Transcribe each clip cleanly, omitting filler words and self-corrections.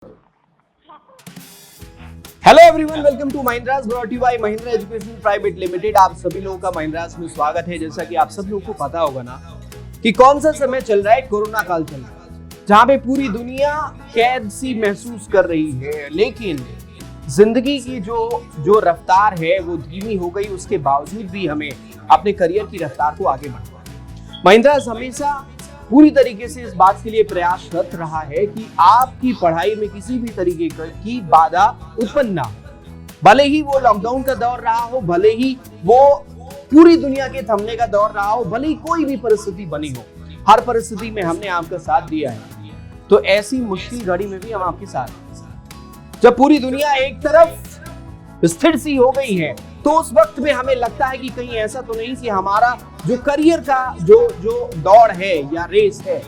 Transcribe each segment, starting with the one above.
Hello everyone, welcome to Mahindra's brought you by Mahindra education private limited. आप सभी लोगों का महिंद्रास में स्वागत है। जैसा कि आप सब लोगों को पता होगा ना कि कौन सा समय चल रहा है, कोरोना काल चल रहा है, जहां पे पूरी दुनिया कैद सी महसूस कर रही है। लेकिन जिंदगी की जो रफ्तार है वो धीमी हो गई, उसके बावजूद भी हमें अपने करियर की रफ्तार को आगे बढ़ाना है। महिंद्रास हमेशा पूरी तरीके से इस बात के लिए प्रयासरत रहा है कि आपकी पढ़ाई में किसी भी तरीके की बाधा उत्पन्न ना हो। भले ही वो लॉकडाउन का दौर रहा हो, भले ही वो पूरी दुनिया के थमने का दौर रहा हो, भले ही कोई भी परिस्थिति बनी हो, हर परिस्थिति में हमने आपका साथ दिया है। तो ऐसी मुश्किल घड़ी में भी हम आपके साथ हैं। जब पूरी दुनिया एक तरफ स्थिर सी हो गई है, तो उस वक्त में हमें लगता है कि कहीं ऐसा तो नहीं कि हमारा जो करियर का जो दौड़ है या रेस है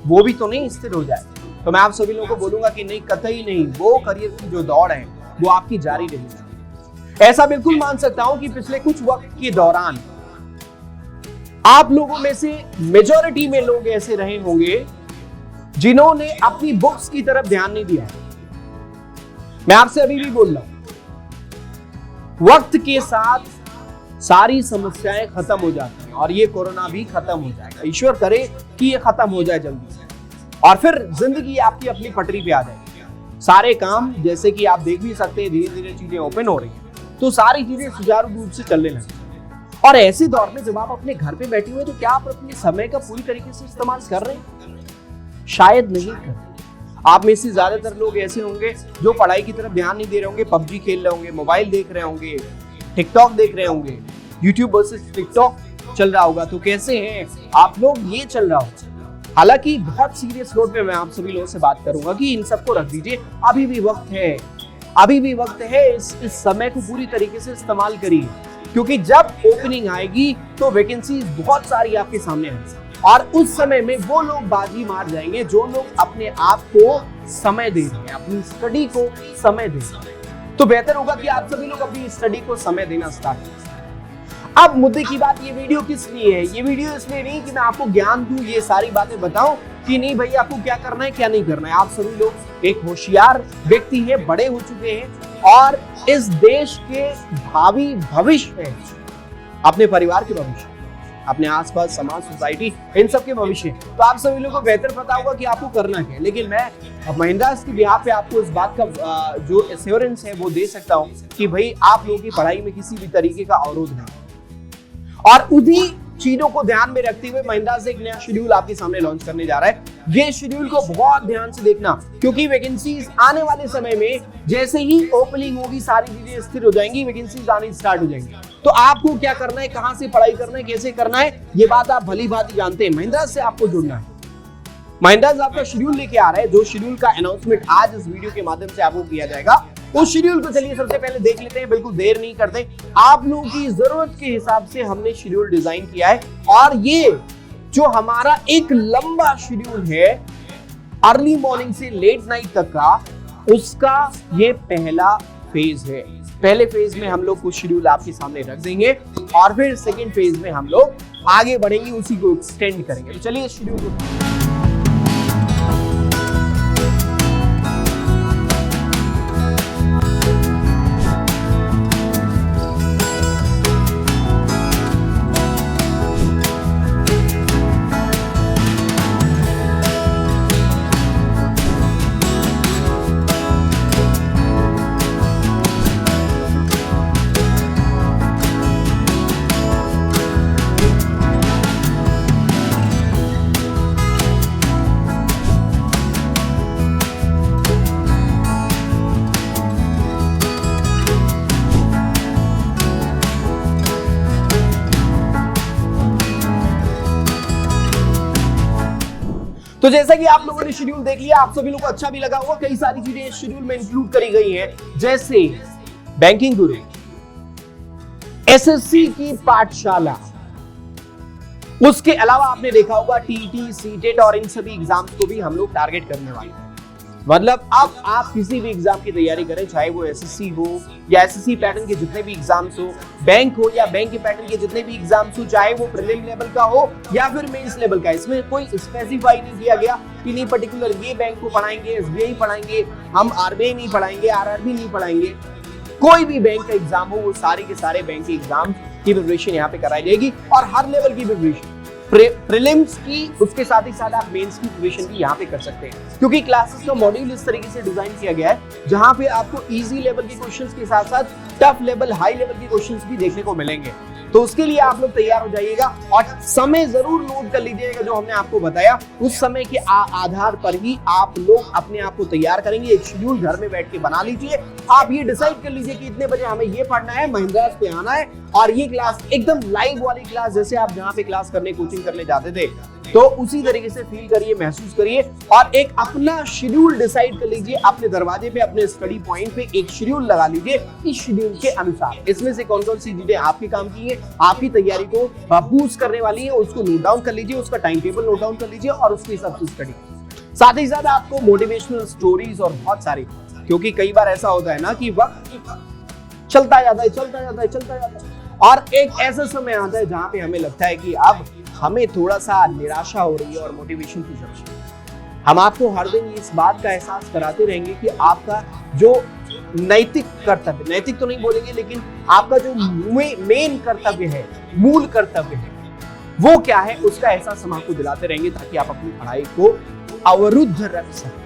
वो भी तो नहीं स्थिर हो जाए। तो मैं आप सभी लोगों को बोलूंगा कि नहीं, कतई नहीं, वो करियर की जो दौड़ है वो आपकी जारी रहनी चाहिए। ऐसा बिल्कुल मान सकता हूं कि पिछले कुछ वक्त के दौरान आप लोगों में से मेजॉरिटी में लोग ऐसे रहे होंगे जिन्होंने अपनी बुक्स की तरफ ध्यान नहीं दिया। मैं आपसे अभी भी बोल रहा हूं, वक्त के साथ सारी समस्याएं खत्म हो जाती हैं और ये कोरोना भी खत्म हो जाएगा। ईश्वर करे कि ये खत्म हो जाए जल्दी से, और फिर जिंदगी आपकी अपनी पटरी पे आ जाएगी। सारे काम, जैसे कि आप देख भी सकते हैं, धीरे धीरे चीजें ओपन हो रही हैं, तो सारी चीजें सुचारू रूप से चलने लगी। और ऐसे दौर में जब आप अपने घर पे बैठे हुए, तो क्या आप अपने समय का पूरी तरीके से इस्तेमाल कर रहे हैं? शायद नहीं कर रहे। आप में से ज्यादातर लोग ऐसे होंगे जो पढ़ाई की तरफ ध्यान नहीं दे रहे होंगे, पबजी खेल रहे होंगे, मोबाइल देख रहे होंगे, टिकटॉक देख रहे होंगे, यूट्यूब वर्सेस टिकटॉक चल रहा होगा। तो कैसे हैं आप लोग, ये चल रहा होगा। हालांकि बहुत सीरियस नोट पे मैं आप सभी लोगों से बात करूंगा कि इन सबको रख दीजिए, अभी भी वक्त है, अभी भी वक्त है। इस समय को पूरी तरीके से इस्तेमाल करिए, क्योंकि जब ओपनिंग आएगी तो वैकेंसीज बहुत सारी आपके सामने आएंगी, और उस समय में वो लोग बाजी मार जाएंगे जो लोग अपने आप को समय दे रहे हैं, अपनी स्टडी को समय दे रहे हैं। तो बेहतर होगा कि आप सभी लोग अपनी स्टडी को समय देना स्टार्ट करें। अब मुद्दे की बात, ये वीडियो किस लिए है? ये वीडियो इसलिए नहीं कि मैं आपको ज्ञान दूं, ये सारी बातें बताऊं कि नहीं भाई आपको क्या करना है क्या नहीं करना है। आप सभी लोग एक होशियार व्यक्ति हैं, बड़े हो चुके हैं, और इस देश के भावी भविष्य है, अपने परिवार के भविष्य, अपने आसपास समाज, सोसाइटी, इन सब के भविष्य। तो आप सभी लोगों को बेहतर पता होगा कि आपको करना क्या है। लेकिन मैं महिंद्रास की बिहाफ पे आपको इस बात का जो एश्योरेंस है वो दे सकता हूं कि भाई आप लोगों की पढ़ाई में किसी भी तरीके का अवरोध नहीं। और उन्हीं चीजों को ध्यान में रखते हुए महिंद्रास एक नया शेड्यूल आपके सामने लॉन्च करने जा रहा है। ये शेड्यूल को बहुत ध्यान से देखना, क्योंकि वैकेंसीज आने वाले समय में जैसे ही ओपनिंग होगी सारी चीजें स्थिर हो जाएंगी, वैकेंसीज आनी स्टार्ट हो जाएंगी। तो आपको क्या करना है, कहां से पढ़ाई करना है, कैसे करना है, ये बात आप भली भांति जानते हैं। महिंद्रास से आपको जुड़ना है। महिंद्रास आपका शेड्यूल लेके आ रहा है, जो शेड्यूल का अनाउंसमेंट आज इस वीडियो के माध्यम से आपको किया जाएगा। उस शेड्यूल को चलिए सबसे पहले देख लेते हैं, बिल्कुल देर नहीं करते। आप लोगों की जरूरत के हिसाब से हमने शेड्यूल डिजाइन किया है, और ये जो हमारा एक लंबा शेड्यूल है अर्ली मॉर्निंग से लेट नाइट तक का, उसका ये पहला फेज है। पहले फेज में हम लोग कुछ शेड्यूल आपके सामने रख देंगे, और फिर सेकेंड फेज में हम लोग आगे बढ़ेंगे, उसी को एक्सटेंड करेंगे। तो चलिए शेड्यूल को तो जैसा कि आप लोगों ने शेड्यूल देख लिया, आप सभी लोगों को अच्छा भी लगा होगा। कई सारी चीजें इस शेड्यूल में इंक्लूड करी गई हैं, जैसे बैंकिंग गुरु, एसएससी की पाठशाला, उसके अलावा आपने देखा होगा टीटी, सीटेट और इन सभी एग्जाम्स को भी हम लोग टारगेट करने वाले हैं। मतलब अब आप किसी भी एग्जाम की तैयारी करें, चाहे वो एसएससी हो या एसएससी पैटर्न के जितने भी एग्जाम्स हो, बैंक हो या बैंक के पैटर्न के जितने भी एग्जाम्स हो, चाहे वो प्रीलिम लेवल का हो या फिर मेंस लेवल का, इसमें कोई स्पेसिफाई नहीं किया गया कि नहीं पर्टिकुलर ये बैंक को पढ़ाएंगे, एसबीआई पढ़ाएंगे, हम आरबीआई नहीं पढ़ाएंगे, आरआरबी नहीं पढ़ाएंगे। कोई भी बैंक का एग्जाम हो, वो सारे के सारे बैंक के एग्जाम की प्रिपरेशन यहाँ पे कराई जाएगी और हर लेवल की प्रिपरेशन, प्रीलिम्स की, उसके साथ ही साथ आप मेंस की प्रिपरेशन भी यहाँ पे कर सकते हैं, क्योंकि क्लासेस का मॉड्यूल इस तरीके से डिजाइन किया गया है जहां पे आपको इजी लेवल के क्वेश्चंस के साथ साथ टफ लेवल, हाई लेवल के क्वेश्चंस भी देखने को मिलेंगे। तो उसके लिए आप लोग तैयार हो जाइएगा और समय जरूर नोट कर लीजिएगा जो हमने आपको बताया, उस समय के आधार पर ही आप लोग अपने आप को तैयार करेंगे। एक शेड्यूल घर में बैठ के बना लीजिए, आप ये डिसाइड कर लीजिए कि इतने बजे हमें ये पढ़ना है, महिंद्रास पे आना है और ये क्लास एकदम लाइव वाली क्लास, जैसे आप जहाँ पे क्लास करने, कोचिंग करने जाते थे, तो उसी तरीके से फील करिए, महसूस करिए और एक अपना शेड्यूल डिसाइड कर लीजिए। अपने दरवाजे पे, अपने स्टडी पॉइंट पे एक शेड्यूल लगा लीजिए, इस शेड्यूल के अनुसार इसमें से कौन कौन सी चीजें आपके काम की है, आपकी तैयारी को बूस्ट करने वाली है, उसको नोट डाउन कर लीजिए, उसका टाइम टेबल नोट डाउन कर लीजिए और उसके हिसाब से स्टडी। साथ ही साथ आपको मोटिवेशनल स्टोरीज और बहुत सारी, क्योंकि कई बार ऐसा होता है ना कि वक्त चलता जाता है और एक ऐसा समय आता है जहां पे हमें लगता है कि अब हमें थोड़ा सा निराशा हो रही है और मोटिवेशन की जरूरत है। हम आपको हर दिन इस बात का एहसास कराते रहेंगे कि आपका जो नैतिक कर्तव्य, नैतिक तो नहीं बोलेंगे, लेकिन आपका जो मेन कर्तव्य है, मूल कर्तव्य है, वो क्या है, उसका एहसास हम आपको दिलाते रहेंगे ताकि आप अपनी पढ़ाई को अवरुद्ध रख सकें,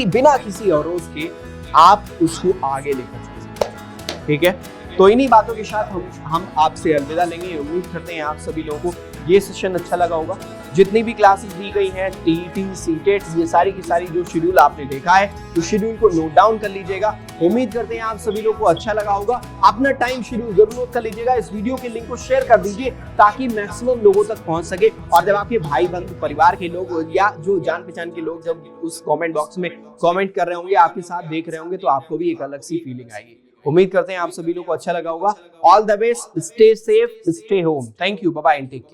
बिना किसी अवरोध के आप उसको आगे लेकर चल सकते। ठीक है, तो इन्हीं बातों के साथ हम आपसे अलविदा लेंगे। उम्मीद करते हैं आप सभी लोगों को ये सेशन अच्छा लगा होगा। जितनी भी क्लासेस दी गई हैं, टीईटी, सीटेट, ये सारी की सारी जो शेड्यूल आपने देखा है, उस शेड्यूल को नोट डाउन कर लीजिएगा। उम्मीद करते हैं आप सभी लोगों को अच्छा लगा होगा। अपना टाइम शेड्यूल जरूर नोट कर लीजिएगा। इस वीडियो के लिंक को शेयर कर दीजिए ताकि मैक्सिमम लोगों तक पहुंच सके, और जब आपके भाई बंधु, परिवार के लोग या जो जान पहचान के लोग जब उस कॉमेंट बॉक्स में कॉमेंट कर रहे होंगे, आपके साथ देख रहे होंगे, तो आपको भी एक अलग सी फीलिंग आएगी। उम्मीद करते हैं आप सभी लोगों को अच्छा लगा होगा। All the best, stay safe, stay home. Thank you, bye bye and take care.